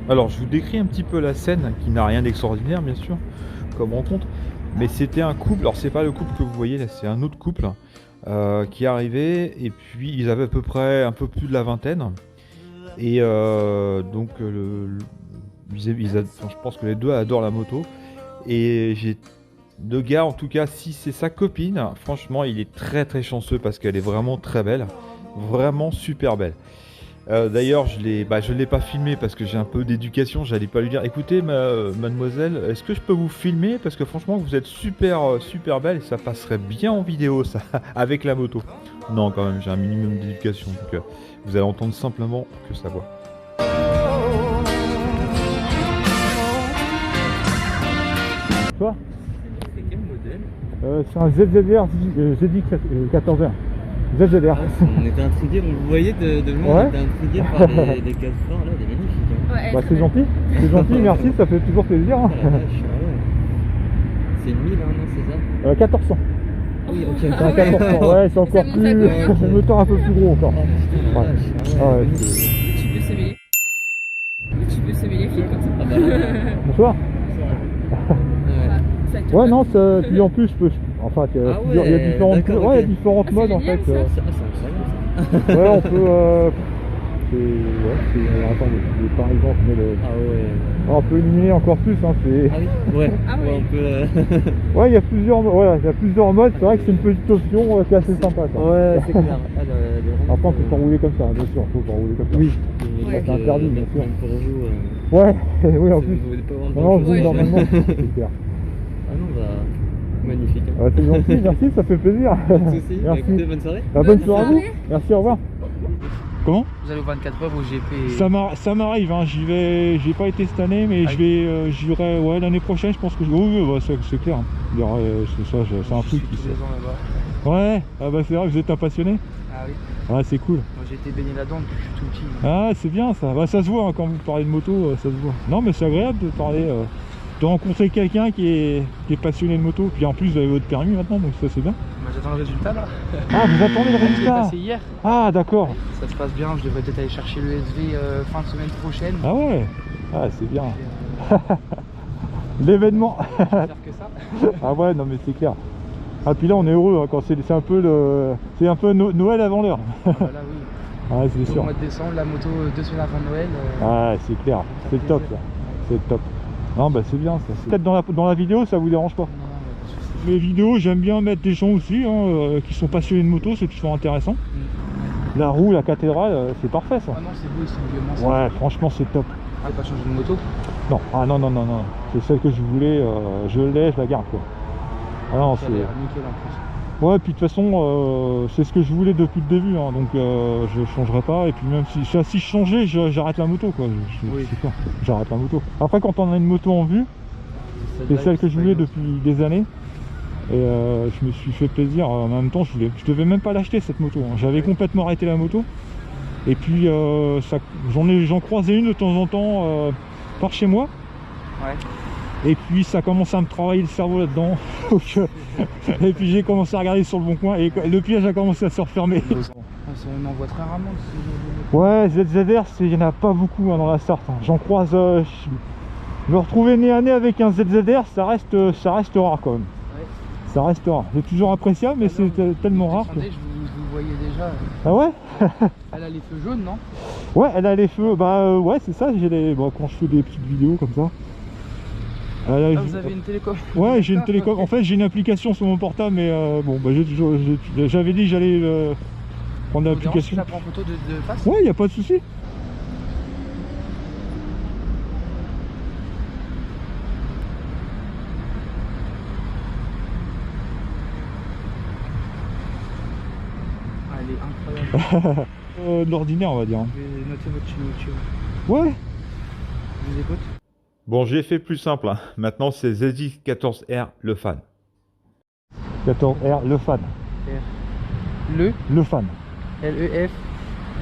Alors, je vous décris un petit peu la scène, qui n'a rien d'extraordinaire, bien sûr, comme rencontre. Mais c'était un couple, alors c'est pas le couple que vous voyez là, c'est un autre couple qui est arrivé, et puis ils avaient à peu près un peu plus de la vingtaine. Et donc, enfin, je pense que les deux adorent la moto. Et j'ai le gars, en tout cas, si c'est sa copine, franchement, il est très très chanceux parce qu'elle est vraiment très belle, vraiment super belle. D'ailleurs, je l'ai pas filmé parce que j'ai un peu d'éducation. J'allais pas lui dire, écoutez, mademoiselle, est-ce que je peux vous filmer parce que franchement, vous êtes super super belle et ça passerait bien en vidéo, ça, avec la moto. Non, quand même, j'ai un minimum d'éducation, donc vous allez entendre simplement que sa voix. Toi? C'est quel modèle? C'est un ZZR ZX14R. ZZR. On était intrigués, on le voyait de loin, Ouais. on était intrigués par les cases forts là, des magnifiques. Hein. Ouais, Bah, très c'est bien. gentil, merci, ça fait toujours plaisir. Hein. Ah la vache, ah ouais. C'est une 1000 hein, non, c'est ça? 1400. Oui, ok. C'est un 1400, ouais, c'est encore monte plus. à combien? Le moteur un peu plus gros encore. Oh putain, la Ouais. vache. Ah ouais, magnifique. Tu peux semer. Tu peux semer les filles comme ça. Ah bah là, Bonsoir. ouais. Ça te Ouais, va. non, puis en plus, enfin, il y a Ah ouais, il y a différentes, d'accord, ouais, il y a ok. différentes Ah, c'est modes en génial, fait. ça. C'est incroyable ça. Ouais, on peut. Attendez, par exemple, Ah ouais. on peut éliminer encore plus. Hein, Ah oui, ouais. Ah Ouais, ouais. on peut. Ouais, il y a plusieurs modes. C'est vrai que c'est une petite option qui est assez sympa. Ça. Ouais, c'est clair. Ah, Après, on peut pas rouler comme ça, bien sûr. Faut pas rouler comme ça. Oui. Ouais. C'est interdit, bien sûr. Même pour vous. Ouais, oui, en Si plus. vous voulez pas vendre Non, grand-chose. je normalement, c'est clair. Ah non, bah. Magnifique. Hein. Ouais, c'est gentil, merci, ça fait plaisir. Pas de soucis. Bah, Merci. écoutez, bonne soirée. Bonne Bonne soirée à vous. soirée. Merci, au revoir. Comment? Vous allez au 24 heures au GP. Ça m'arrive, hein. J'y pas été cette année, mais j'irai l'année prochaine, je pense que oui, bah, c'est clair. C'est un Je suis truc qui tous les ans là-bas. Ouais, ah bah c'est vrai, vous êtes un passionné. Ah oui. Ouais, c'est cool. Moi j'ai été baigné là-dedans depuis que je suis tout petit. Ah, c'est bien ça. Bah, ça se voit hein, quand vous parlez de moto, ça se voit. Non, mais c'est agréable de parler, de rencontrer quelqu'un qui est passionné de moto. Puis en plus, vous avez votre permis maintenant, donc ça c'est bien. Moi j'attends le résultat là. Ah, vous attendez le Je l'ai résultat? passé hier. Ah, d'accord. Ça se passe bien, je devrais peut-être aller chercher le SV fin de semaine prochaine. Ah ouais. Ah, c'est bien. Et, L'événement. je vais faire que ça. Ah ouais, non mais c'est clair. Ah puis là on est heureux hein, quand c'est un peu Noël avant l'heure. Voilà, oui. Ah c'est Au sûr. mois de décembre, la moto 2 semaines avant Noël. Ah c'est clair, c'est le top ça. C'est le top. Non bah c'est bien ça. Peut-être dans la vidéo ça vous dérange pas. Non, pas de soucis. Les vidéos j'aime bien mettre des gens aussi hein, qui sont passionnés de moto, c'est toujours intéressant. La roue, la cathédrale, c'est parfait ça. Ah non, c'est beau, ils sont violents. ça. Ouais franchement c'est top. Ah, pas changer de moto. Non, ah non. C'est celle que je voulais, je l'ai, je la garde quoi. Ah non Ça a c'est. l'air nickel en plus. Ouais, puis de toute façon, c'est ce que je voulais depuis le début, hein, donc je changerai pas. Et puis même si je changeais, j'arrête la moto, quoi. Oui. C'est clair, j'arrête la moto. Après, quand on a une moto en vue, c'est celle que je voulais depuis des années. Et je me suis fait plaisir. En même temps, je devais même pas l'acheter cette moto. Hein. J'avais complètement arrêté la moto. Et puis j'en croisais une de temps en temps par chez moi. Ouais. Et puis ça commençait à me travailler le cerveau là-dedans. Et puis j'ai commencé à regarder sur le bon coin et le piège a commencé à se refermer. On en voit très rarement ce genre de moto. Ouais, ZZR, il n'y en a pas beaucoup hein, dans la Sarthe. Hein. J'en croise. Me retrouver nez à nez avec un ZZR, ça reste rare quand même. Ouais. Ça reste rare. C'est toujours appréciable, mais c'est tellement rare. Que... Je vous voyais déjà. Ah ouais. Elle a les feux jaunes, non? Ouais, elle a les feux. Bah ouais, c'est ça. Quand je fais des petites vidéos comme ça. Ah, vous avez une télécom? Ouais, j'ai une télécom. En fait, j'ai une application sur mon portable, mais bon, bah, j'avais dit que j'allais prendre l'application. Tu la prends en photo de face? Ouais, y a pas de souci. Ah, elle est incroyable. De l'ordinaire, on va dire. Je vais noter votre chaîne YouTube. Ouais. Je vous écoute. Bon, j'ai fait plus simple. Hein. Maintenant, c'est ZX14R le fan. 14R le fan. Le Le fan. L-E-F.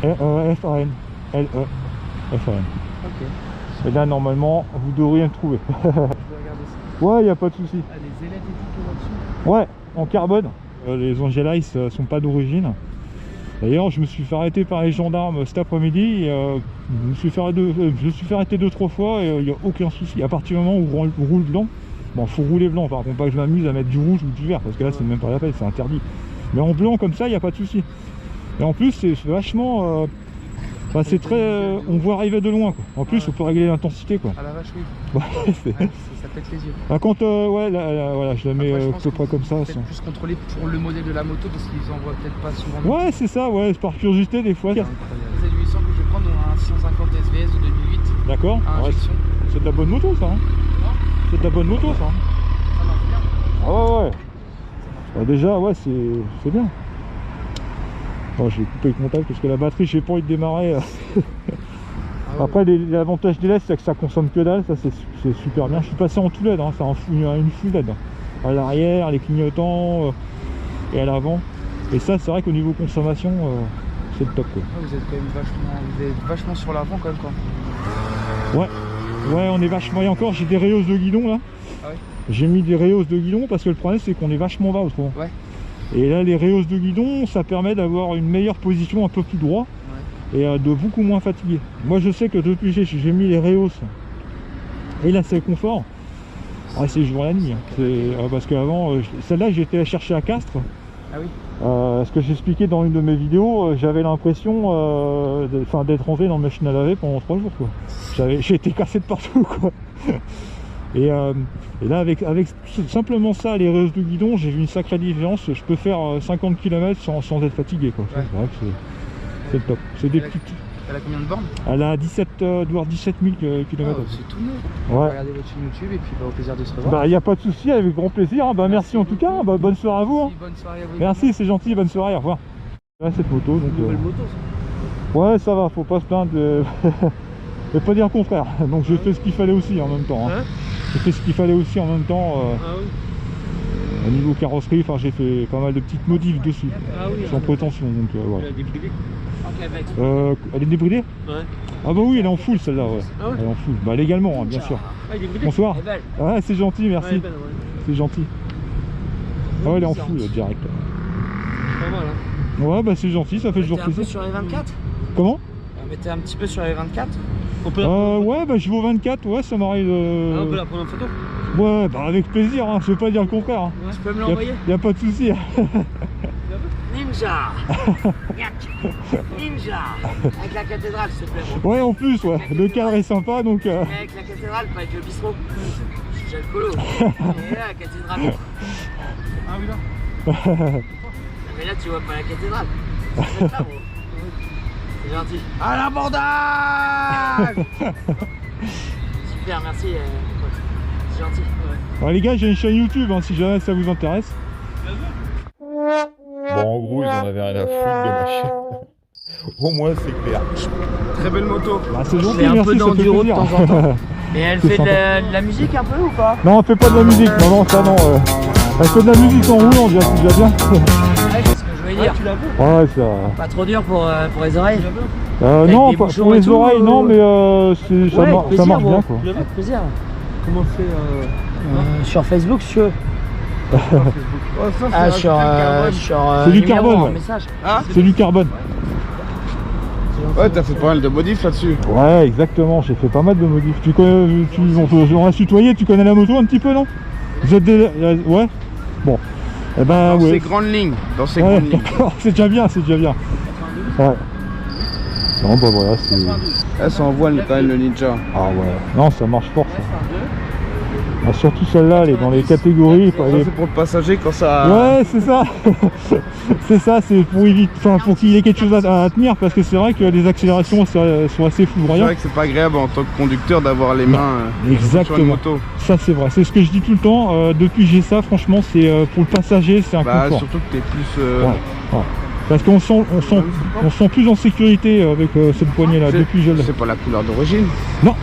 F-A-N. L-E-F-A-N. Ok. Et là, normalement, vous devriez me trouver. Je vais regarder ça. Ouais, y a pas de souci. Ah, les ailettes étiquetées là-dessus. Ouais, en carbone. Les Angelice sont pas d'origine. D'ailleurs, je me suis fait arrêter par les gendarmes cet après-midi. Je me suis fait arrêter 2-3 fois et il n'y a aucun souci. À partir du moment où on roule blanc, bon, faut rouler blanc, par contre, pas que je m'amuse à mettre du rouge ou du vert, parce que là, c'est même pas la peine, c'est interdit. Mais en blanc, comme ça, il n'y a pas de souci. Et en plus, c'est vachement. Enfin, c'est très. On voit arriver de loin, quoi. En plus, on peut régler l'intensité, quoi. À la vache, oui. Ouais, c'est- Ouais, ça pète les yeux. Par contre, ouais, là, voilà, je la mets Après, je à pense peu que près comme ça. c'est peut-être plus contrôlé pour le modèle de la moto parce qu'ils en voient peut-être pas souvent. Ouais, c'est ça, ouais, c'est par curiosité des fois. C'est incroyable. Z800 que je vais prendre un 650 SVS de 2008 D'accord. à Ouais, injection. c'est de la bonne moto, ça. Hein. C'est de la bonne moto, ça. Hein. Ça marche bien. Ah ouais, ouais. Bah, déjà, ouais, c'est bien. Bon, je vais couper le contact parce que la batterie, j'ai pas envie de démarrer. Ah ouais. Après, l'avantage des LED, c'est que ça consomme que dalle, ça c'est super bien. Je suis passé en tout LED, hein, c'est une full LED. À l'arrière, les clignotants et à l'avant. Et ça, c'est vrai qu'au niveau consommation, c'est le top, quoi. Ah, vous êtes quand même vachement sur l'avant quand même quoi. Ouais, on est vachement. Et encore, j'ai des rayos de guidon là. Ah ouais. J'ai mis des rayos de guidon parce que le problème, c'est qu'on est vachement bas autrement. Ouais. Et là, les rayos de guidon, ça permet d'avoir une meilleure position un peu plus droit. Et de beaucoup moins fatigué. Moi je sais que depuis que j'ai mis les Reos et là c'est le confort, c'est jour et la nuit. Hein. Parce qu'avant, celle-là j'étais la chercher à Castres. Ah oui. Ce que j'expliquais dans une de mes vidéos, j'avais l'impression d'être rentré dans la machine à laver pendant 3 jours. J'ai été cassé de partout. Quoi. Et là avec simplement ça, les Reos de guidon, j'ai vu une sacrée différence. Je peux faire 50 km sans être fatigué. Quoi. Ouais. C'est vrai que c'est le top. C'est des petites. Elle a combien de bornes? Elle a 17 000 km. Oh, c'est tout neuf. Ouais. Regardez votre chaîne YouTube et puis au plaisir de se revoir. Bah, il n'y a pas de souci, avec grand plaisir. Hein. Bah, merci en tout cas. Bah, bonne soirée à vous. Hein. Bonne soirée à vous. Merci, c'est gentil. Bonne soirée. Au revoir. Ouais, cette moto. Donc, Nouvelle moto, ça. ouais, ça va. Faut pas se plaindre. Je vais pas dire le contraire. Donc, j'ai fait ce qu'il fallait aussi en même temps. Hein. Hein? J'ai fait ce qu'il fallait aussi en même temps. Ah oui. Au niveau carrosserie, enfin, j'ai fait pas mal de petites modifs dessus. Ah oui. Sans prétention. Donc, voilà. Il a débridé. Ok, avec. Elle est débridée? Ouais. Ah, bah oui, elle est en full celle-là. Ouais. Ah ouais. Elle est en full. Bah, légalement, hein, bien sûr. Ah, il est débridé. Bonsoir. Elle est belle. Ouais, c'est gentil, merci. Ouais, elle est belle, ouais. C'est gentil. Ah ouais, elle est en full direct. Pas mal, hein. Ouais, bah c'est gentil, ça fait toujours un peu plaisir. sur les 24. Comment? On mettait un petit peu sur les 24. On peut la prendre. Ouais, bah je vais au 24, ouais, ça m'arrive. Ah, on peut la prendre en photo. Ouais, bah avec plaisir, hein, je veux pas dire le contraire. Hein. Tu peux me l'envoyer? Y a pas de souci. Ninja. Ninja. Avec la cathédrale, s'il te plaît. Bon. Ouais, en plus, ouais, le cadre est sympa donc. Mais avec la cathédrale, pas avec le bistrot. Je suis déjà le colo. Et là, la cathédrale. Ah oui, là. Mais là, tu vois pas la cathédrale. C'est là, gros. C'est gentil. À l'abordage. Super, merci. C'est gentil. Ouais. Alors, les gars, j'ai une chaîne YouTube, hein, si jamais ça vous intéresse. Bon, en gros, ils en avaient rien à foutre de ma chaîne. Au moins, c'est clair. Très belle moto. Bah, c'est gentil, fait un merci, peu ça fait d'enduro de plaisir. temps en temps. Et elle C'est fait sympa. de la musique un peu ou pas? Non, on fait pas de la musique, non, ça non. Elle fait de la musique en roulant, déjà, c'est déjà bien. Ouais, c'est ce que je voulais dire. Tu l'as vu? Ouais, ça. Pas trop dur pour les oreilles. Non, des pas bouchons pour et les tout, oreilles, non, mais ça, Ouais, ça plaisir, marche bon. bien, quoi. Tu l'as vu? Avec plaisir. Comment on fait Sur Facebook, si tu veux. Facebook? Ah, sur C'est du numéro carbone, en ouais. message. C'est du carbone. Ouais, t'as fait pas mal de modifs là-dessus. Ouais, exactement, j'ai fait pas mal de modifs. Tu connais, on va se tutoyer, tu connais la moto un petit peu, non? Vous êtes des... Ouais. Bon. Eh ben, Dans ouais. ces grandes lignes. Dans ces Ouais, grandes lignes. d'accord, c'est déjà bien, c'est déjà bien. Ouais. Non, bah voilà, c'est... Elle s'envoie quand même le Ninja. Ah ouais. Non, ça marche fort, ça. Ah, surtout celle-là, elle est dans les catégories. Ça, c'est pour le passager quand ça. Ouais, c'est ça. C'est ça, c'est pour éviter, enfin, pour qu'il y ait quelque chose à tenir, parce que c'est vrai que les accélérations sont assez C'est foudroyantes. vrai que c'est pas agréable en tant que conducteur d'avoir les mains sur une Exactement. moto. Ça, c'est vrai. C'est ce que je dis tout le temps. Depuis que j'ai ça, franchement, c'est pour le passager, c'est un Bah, confort. surtout que t'es plus. Ouais. Parce qu'on on sent plus en sécurité avec cette poignée là C'est- depuis que je l'ai. C'est pas la couleur d'origine. Non,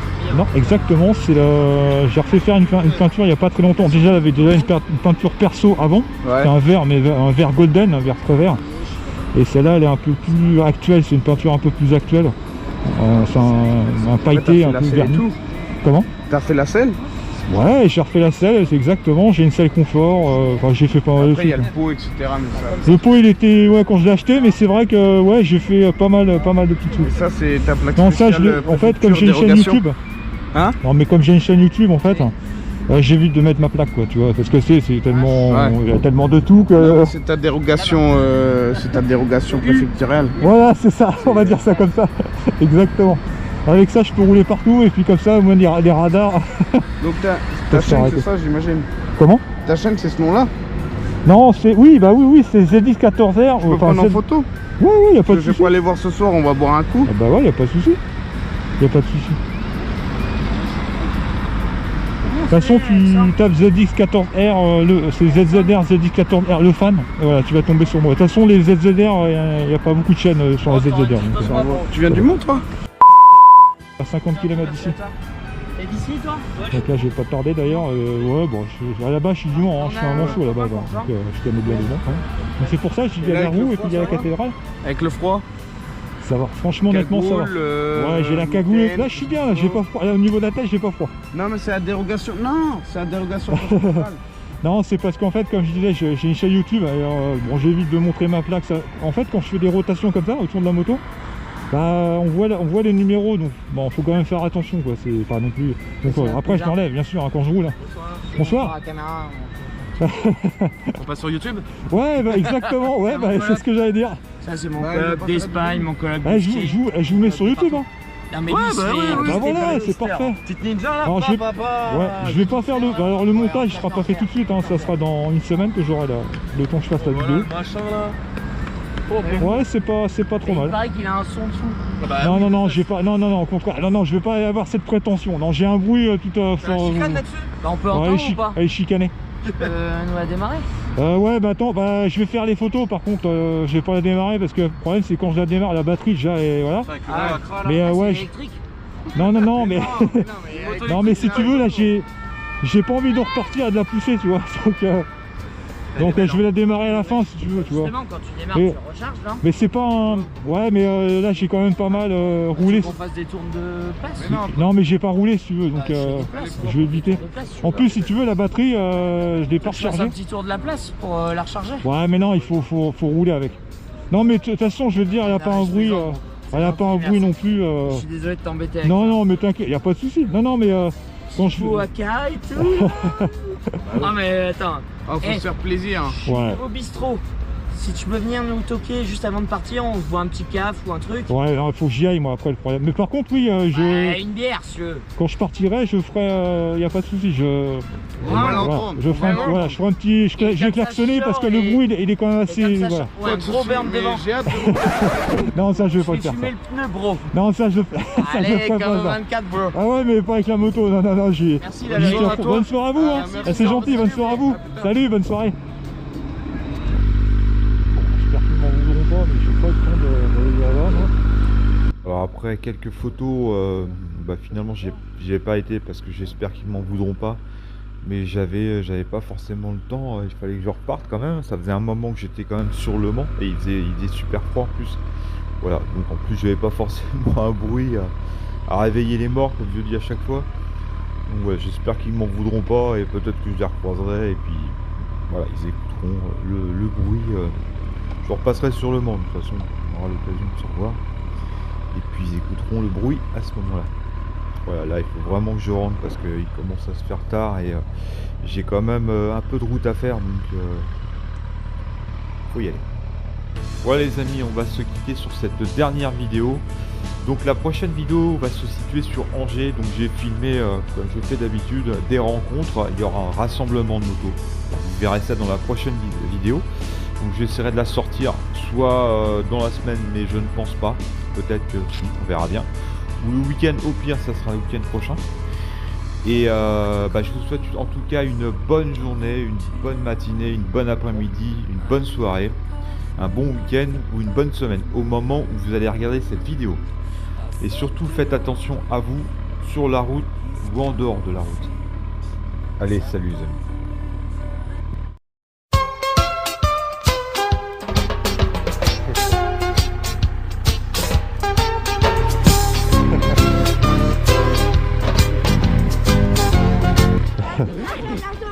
exactement. C'est j'ai refait faire une peinture il y a pas très longtemps. Déjà, j'avais déjà une peinture perso avant. Ouais. C'est un vert, mais un vert golden, un vert très vert. Et celle-là, elle est un peu plus actuelle. C'est une peinture un peu plus actuelle. C'est un Ouais, t'as pailleté fait un la peu selle et verni. tout. Comment? T'as fait la selle? Ouais, j'ai refait la selle, c'est exactement, j'ai une selle confort, enfin j'ai fait pas mal de Après, il y trucs. a le pot, etc. Mais ça, Le pot il était, ouais, quand je l'ai acheté, mais c'est vrai que ouais, j'ai fait pas mal de petits trucs. et ça, c'est ta plaque Non, ça, spéciale, en fait, comme j'ai une chaîne dérogation. YouTube, Hein? non, mais comme j'ai une chaîne YouTube, en fait, j'évite de mettre ma plaque, quoi, tu vois, parce que c'est tellement, Ouais. il y a tellement de tout Non, que. mais c'est ta dérogation préfectorale. Voilà, c'est ça, on va dire ça comme ça, exactement. Avec ça, je peux rouler partout, et puis comme ça, au moins les radars. Donc ta Faut chaîne, s'arrêter. c'est ça, j'imagine. Comment? Ta chaîne, c'est ce nom-là? Non, c'est, oui, bah oui, c'est ZX14R. Tu peux prendre en photo? Ouais, y a pas de Je vais souci. pas aller voir ce soir, on va boire un coup. Ah bah ouais, y a pas de souci. Y a pas de souci. De toute façon, tu tapes ZX14R, c'est ZZR ZX14R, le fan, et voilà, tu vas tomber sur moi. De toute façon, les ZZR, il n'y a pas beaucoup de chaînes sur la ZZR. Donc, Tu viens du Mont, toi? à 50 km d'ici. T'es d'ici, toi? Donc là, je vais pas tarder d'ailleurs. Ouais, bon, à la base, je suis du Mans, hein, je suis un Manchot là-bas. Donc je connais bien les Mans. Donc c'est pour ça que je dis vers vous, et puis il y a la cathédrale. Avec le froid? Ça va, franchement, honnêtement, ça va. Ouais, j'ai la cagoule. mitaine. Là, je suis bien, là, j'ai pas froid. Là, au niveau de la tête, j'ai pas froid. Non, mais c'est la dérogation. Non, c'est la dérogation préfectorale. Non, c'est parce qu'en fait, comme je disais, j'ai une chaîne YouTube. Alors, bon, j'évite de montrer ma plaque. En fait, quand je fais des rotations comme ça autour de la moto, bah, on voit les numéros. Donc, bon, faut quand même faire attention, quoi. C'est pas non plus. Donc, après, je l'enlève, bien sûr, hein, quand je roule. Hein. Bonsoir. La caméra. On passe sur YouTube? Ouais, bah, exactement. Ouais, bah, c'est ce que j'allais dire. Ça, c'est mon Ouais, club je d'Espagne, mon club Eh, je vous mets sur YouTube. Hein. Non, mais Ouais, lui, bah c'est- oui, oui, Bah voilà, c'est parfait. Petite ninja là, Alors, je vais- papa. Ouais, je vais pas faire le. Alors, le montage sera pas fait tout de suite. Hein. Ça sera dans une semaine que j'aurai le temps que je fasse la vidéo. machin là. Ouais, c'est pas trop Il mal. paraît qu'il a un son dessous. Non, j'ai pas. Non, au contraire. Non, je vais pas avoir cette prétention. Non, j'ai un bruit tout à fait. Bah, on peut Ouais, entendre ou pas? elle est chicanée. Tu peux nous la démarrer? Ouais, bah attends, bah je vais faire les photos. Par contre, je vais pas la démarrer parce que le problème c'est quand je la démarre, la batterie déjà et voilà. Mais ouais, C'est électrique? non, mais non, mais si tu veux là, j'ai pas envie de repartir et de la pousser, tu vois. Donc je vais la démarrer à la fin si tu veux, tu vois. Justement, quand tu démarres, Et- tu recharges là. Mais c'est pas un. Ouais, mais là j'ai quand même pas mal roulé. Faut qu'on fasse des tours de place. Non, mais j'ai pas roulé si tu veux, donc Bah, c'est des places, je vais éviter. de place, tu En vois. plus, si tu veux, la batterie, je l'ai pas Tu fasses rechargée. un petit tour de la place pour la recharger. Ouais, mais non, il faut rouler avec. Non, mais de toute façon, je veux te dire, elle a pas un je bruit. plaisante. Elle a pas un bruit non plus. Je suis désolé de t'embêter avec Non, mais t'inquiète, y a pas de souci. Non, mais quand je Fou à Kai et tout. Non mais attends, Faut Eh. se faire plaisir. Ouais. au bistrot, si tu peux venir nous toquer juste avant de partir, on se boit un petit caf ou un truc. Ouais, non, il faut que j'y aille moi après le problème. Mais par contre, oui, Une bière si tu veux. quand je partirai, je ferai. Y a pas de souci. On va Voilà, l'entendre. je ferai Ouais. je ferai un petit. Je vais comme ça, klaxonner je parce que sors le et- bruit il est quand même Et assez. comme ça, Voilà. ouais, un gros burn Mais devant. J'ai hâte de Non, ça je vais pas Je le faire. fumer Ça. le pneu bro. Non, ça je fais. Ça, je Allez, ferai comme pas ça. 24 bro. Ah ouais, mais pas avec la moto. Non, j'ai. Merci j'y d'aller tiens à trop. toi. Bonne soirée à vous. Hein. merci. Ah, c'est gentil, bonne soirée à vous. Salut, bonne soirée. J'espère qu'ils m'en voudront pas, mais j'ai pas le temps de là-bas. Moi. Alors après quelques photos, bah finalement j'y ai pas été parce que j'espère qu'ils m'en voudront pas. Mais j'avais pas forcément le temps, il fallait que je reparte quand même. Ça faisait un moment que j'étais quand même sur le Mans et il faisait super froid en plus. Voilà, donc en plus j'avais pas forcément un bruit à réveiller les morts comme je dis à chaque fois. Donc ouais, j'espère qu'ils m'en voudront pas et peut-être que je les recroiserai et puis voilà, ils écouteront le bruit. Je repasserai sur le Mans de toute façon, on aura l'occasion de se revoir. Et puis ils écouteront le bruit à ce moment-là. Voilà, là il faut vraiment que je rentre parce qu'il commence à se faire tard et j'ai quand même un peu de route à faire, donc faut y aller. Voilà les amis, on va se quitter sur cette dernière vidéo. Donc la prochaine vidéo va se situer sur Angers, donc j'ai filmé comme je fais d'habitude des rencontres, il y aura un rassemblement de motos. Vous verrez ça dans la prochaine vidéo. Donc j'essaierai de la sortir soit dans la semaine, mais je ne pense pas, peut-être que si, on verra bien. Ou le week-end, au pire ça sera le week-end prochain. Et bah, je vous souhaite en tout cas une bonne journée, une bonne matinée, une bonne après-midi, une bonne soirée, un bon week-end ou une bonne semaine au moment où vous allez regarder cette vidéo. Et surtout faites attention à vous sur la route ou en dehors de la route. Allez, salut les amis.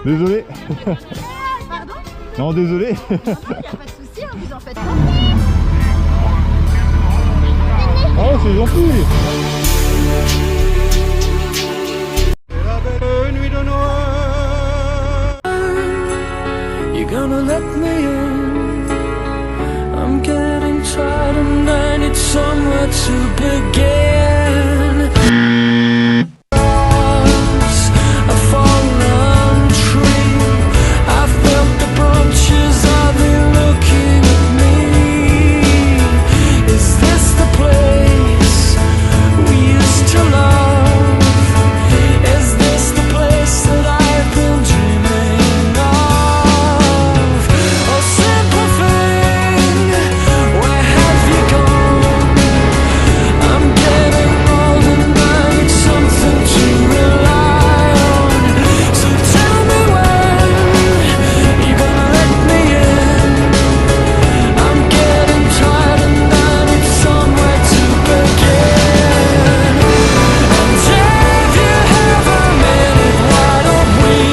Désolé. Pardon? Non, désolé. Il n'y a pas de souci, hein, vous en faites pas. Oh, c'est gentil. You're gonna let me in. I'm getting tired and I need somewhere to begin.